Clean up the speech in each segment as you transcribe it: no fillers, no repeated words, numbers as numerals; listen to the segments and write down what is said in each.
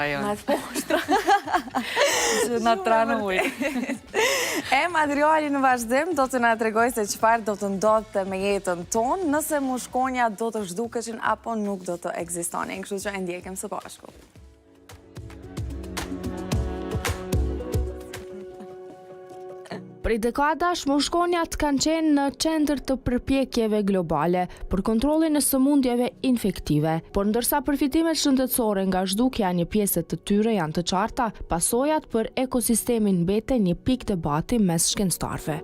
Në të poshtra. Që në tranuj. Materiali në vazhdim do të nga tregoj se çfarë do të ndodhte me jetën tonë nëse mushkonja do të zhdukeqin apo nuk do të ekzistonin. Kështu që e ndjekim së bashku. Prej dekadash, mushkonjat kanë qenë në qendër të përpjekjeve globale për kontrollin e sëmundjeve infektive, por ndërsa përfitimet shëndetësore nga zhdukja një pjesë të tyre janë të qarta, pasojat për ekosistemin mbeten një pikë debati mes shkencëtarëve.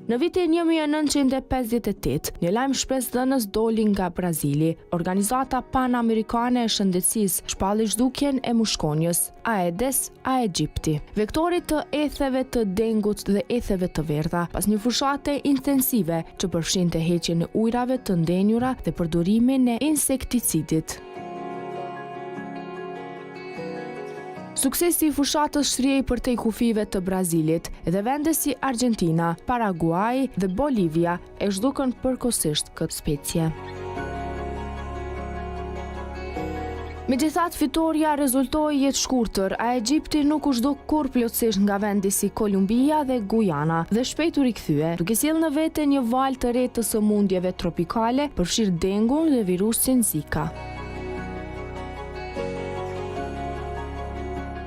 Në vitin 1958, një lajm shpresdhënës doli nga Brazili. Organizata Pan-Amerikane e Shëndetësisë shpalli zhdukjen e mushkonjës, Aedes aegypti, vektorit të etheve të dengut dhe etheve të verdha, pas një fushate intensive që përfshinte heqjen e ujrave të ndenjura dhe përdorimin e insekticidit. Suksesi i fushatës shrihej përtej kufive të Brazilit dhe vende si Argentina, Paraguay dhe Bolivia e zhdukën përkohësisht këtë specie. Megjithatë, fitoria rezultoi jetë shkurtër. Aegypti nuk u zhduk kur plotësisht nga vendi si Kolumbia dhe Gujana dhe shpejt u rikthye, duke sjellë në vete një valë të re të sëmundjeve tropikale, përfshirë dengun dhe virusin Zika.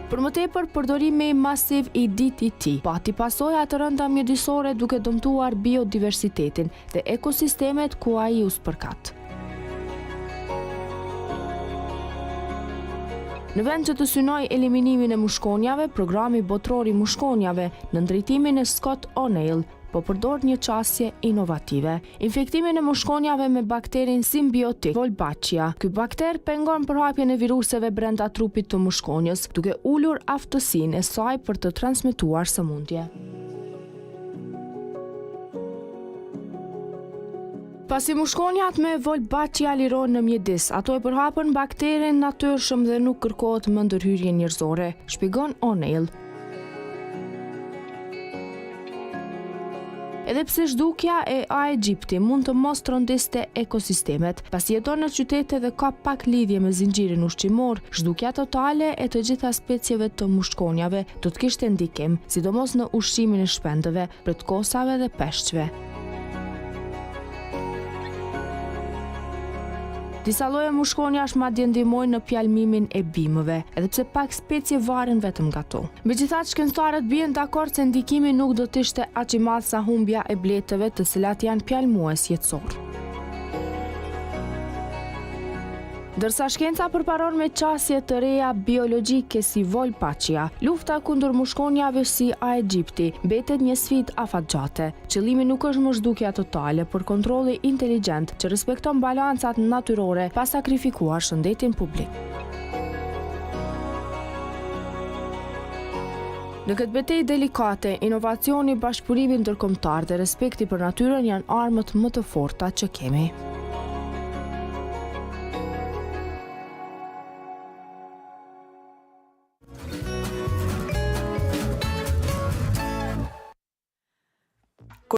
Për më tepër, përdorimi masiv i DDT pati pasoja të rënda mjedisore duke dëmtuar biodiversitetin dhe ekosistemet ku ai u spërkat. Në vend që të synoj eliminimin e mushkonjave, programi botror i mushkonjave në drejtimin e Scott O'Neil po përdor një qasje inovative. Infektimin e mushkonjave me bakterin simbiotik Wolbachia. Ky bakter pengon përhapjen e viruseve brenda trupit të mushkonjës, duke ulur aftësinë e saj për të transmetuar sëmundje. Pasi mushkonjat me Wolbachia lirohen në mjedis, ato e përhapën bakterin natyrshëm dhe nuk kërkohet më ndërhyrje njerëzore, shpjegon O'Neil. Edhe pse zhdukja e Aegypti mund të mos trondiste ekosistemet, pasi jeton në qytete dhe ka pak lidhje me zinxhirin ushqimor, zhdukja totale e të gjitha specieve të mushkonjave do të kishte ndikim, sidomos në ushqimin e shpendëve, pletkosave dhe peshqve. Disa lloje mushkonjash madje ndihmojnë në pjalmimin e bimëve, edhe pse pak specie varen vetëm nga to. Megjithatë, shkencëtarët bien dakord se ndikimi nuk do të ishte aq i madh sa humbja e bletëve, të cilat janë pjalmues jetësor. Ndërsa shkenca përparon me qasje të reja biologjike si Wolbachia, lufta kundër mushkonjave si Aegypti mbetet një sfidë afatgjate. Qëllimi nuk është më zhdukja totale, por kontrolli inteligjent që respekton balancat natyrore pa sakrifikuar shëndetin publik. Në këtë betejë delikate, inovacioni, bashkëpurimi ndërkombëtar dhe respekti për natyrën janë armët më të forta që kemi.